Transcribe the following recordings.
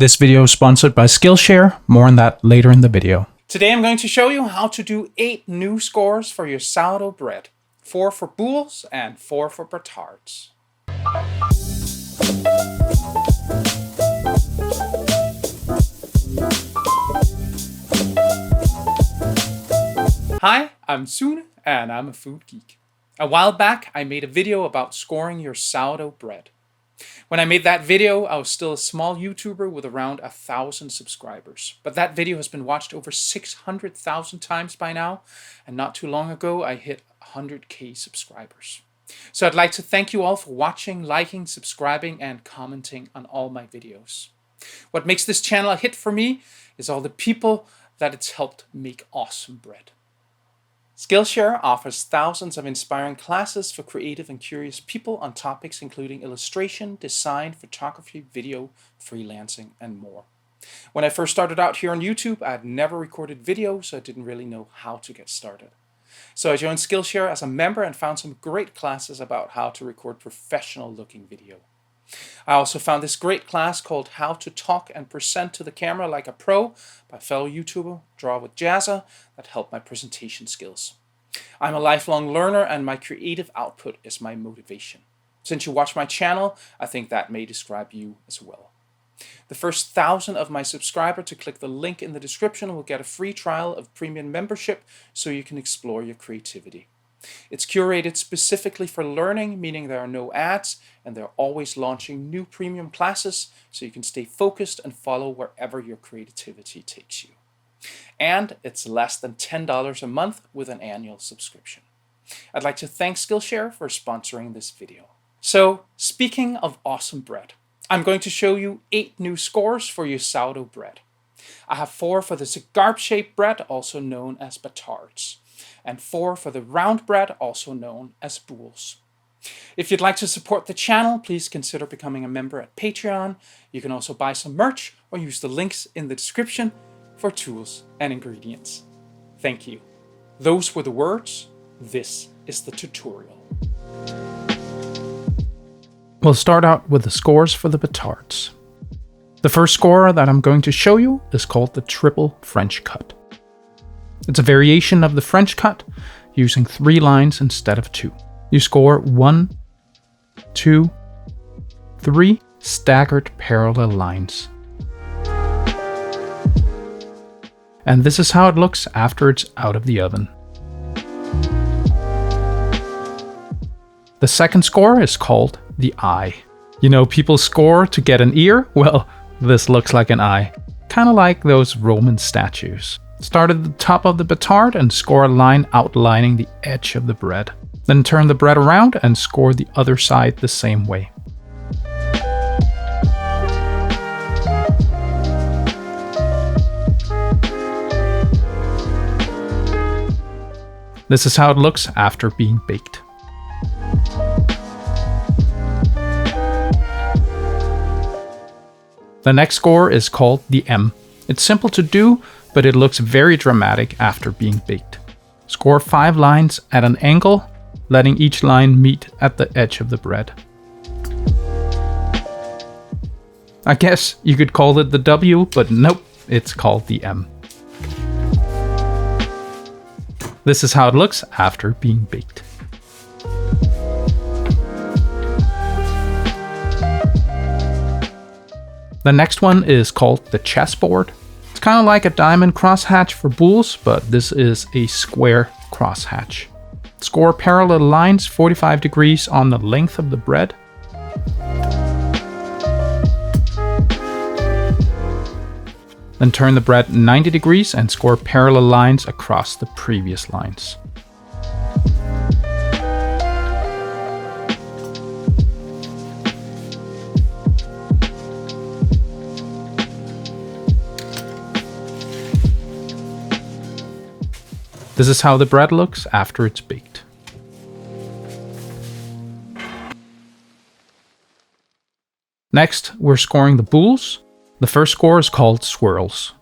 This video is sponsored by Skillshare. More on that later in the video. Today I'm going to show you how to do 8 new scores for your sourdough bread. 4 for boules and 4 for batards. Hi, I'm Sune and I'm a food geek. A while back I made a video about scoring your sourdough bread. When I made that video, I was still a small YouTuber with around 1,000 subscribers. But that video has been watched over 600,000 times by now, and not too long ago I hit 100k subscribers. So I'd like to thank you all for watching, liking, subscribing, and commenting on all my videos. What makes this channel a hit for me is all the people that it's helped make awesome bread. Skillshare offers thousands of inspiring classes for creative and curious people on topics including illustration, design, photography, video, freelancing, and more. When I first started out here on YouTube, I had never recorded videos, so I didn't really know how to get started. So I joined Skillshare as a member and found some great classes about how to record professional-looking video. I also found this great class called How to Talk and Present to the Camera Like a Pro by fellow YouTuber Draw with Jazza that helped my presentation skills. I'm a lifelong learner and my creative output is my motivation. Since you watch my channel, I think that may describe you as well. The first 1,000 of my subscribers to click the link in the description will get a free trial of premium membership so you can explore your creativity. It's curated specifically for learning, meaning there are no ads, and they're always launching new premium classes so you can stay focused and follow wherever your creativity takes you. And it's less than $10 a month with an annual subscription. I'd like to thank Skillshare for sponsoring this video. So, speaking of awesome bread, I'm going to show you 8 new scores for your sourdough bread. I have 4 for the cigar-shaped bread, also known as batards, and 4 for the round bread, also known as boules. If you'd like to support the channel, please consider becoming a member at Patreon. You can also buy some merch or use the links in the description for tools and ingredients. Thank you. Those were the words. This is the tutorial. We'll start out with the scores for the batards. The first score that I'm going to show you is called the triple French cut. It's a variation of the French cut, using 3 lines instead of 2. You score 1, 2, 3 staggered parallel lines. And this is how it looks after it's out of the oven. The second score is called the eye. You know, people score to get an ear? Well, this looks like an eye. Kind of like those Roman statues. Start at the top of the batard and score a line outlining the edge of the bread. Then turn the bread around and score the other side the same way. This is how it looks after being baked. The next score is called the M. It's simple to do, but it looks very dramatic after being baked. Score 5 lines at an angle, letting each line meet at the edge of the bread. I guess you could call it the W, but nope, it's called the M. This is how it looks after being baked. The next one is called the Chessboard. It's kind of like a diamond crosshatch for boules, but this is a square crosshatch. Score parallel lines 45 degrees on the length of the bread. Then turn the bread 90 degrees and score parallel lines across the previous lines. This is how the bread looks after it's baked. Next, we're scoring the boules. The first score is called Swirls.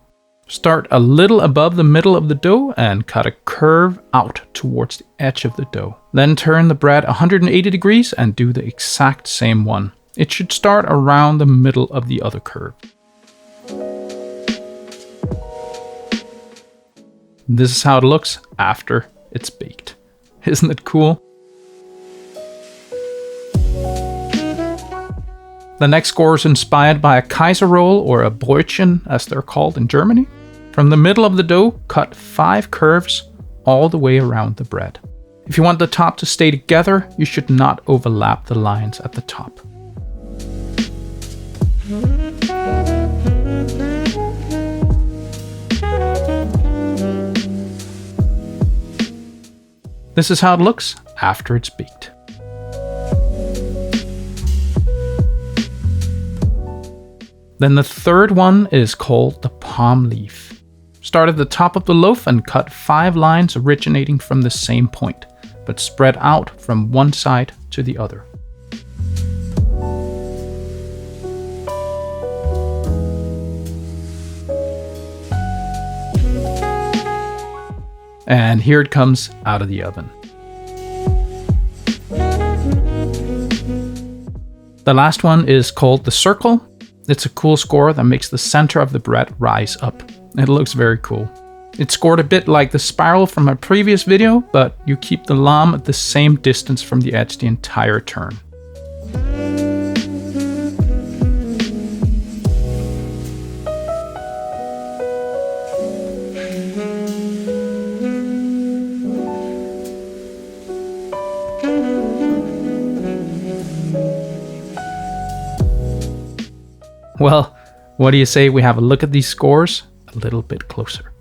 Start a little above the middle of the dough and cut a curve out towards the edge of the dough. Then turn the bread 180 degrees and do the exact same one. It should start around the middle of the other curve. This is how it looks after it's baked. Isn't it cool? The next score is inspired by a Kaiser Roll, or a Brötchen as they're called in Germany. From the middle of the dough, cut 5 curves all the way around the bread. If you want the top to stay together, you should not overlap the lines at the top. This is how it looks after it's baked. Then the third one is called the palm leaf. Start at the top of the loaf and cut 5 lines originating from the same point, but spread out from one side to the other. And here it comes out of the oven. The last one is called the circle. It's a cool score that makes the center of the bread rise up. It looks very cool. It's scored a bit like the spiral from my previous video, but you keep the lamb at the same distance from the edge the entire turn. Well, what do you say we have a look at these scores a little bit closer?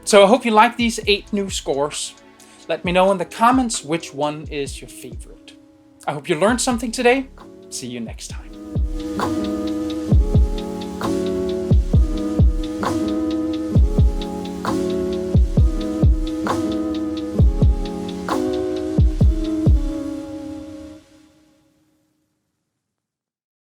So I hope you like these 8 new scores. Let me know in the comments which one is your favorite. I hope you learned something today. See you next time.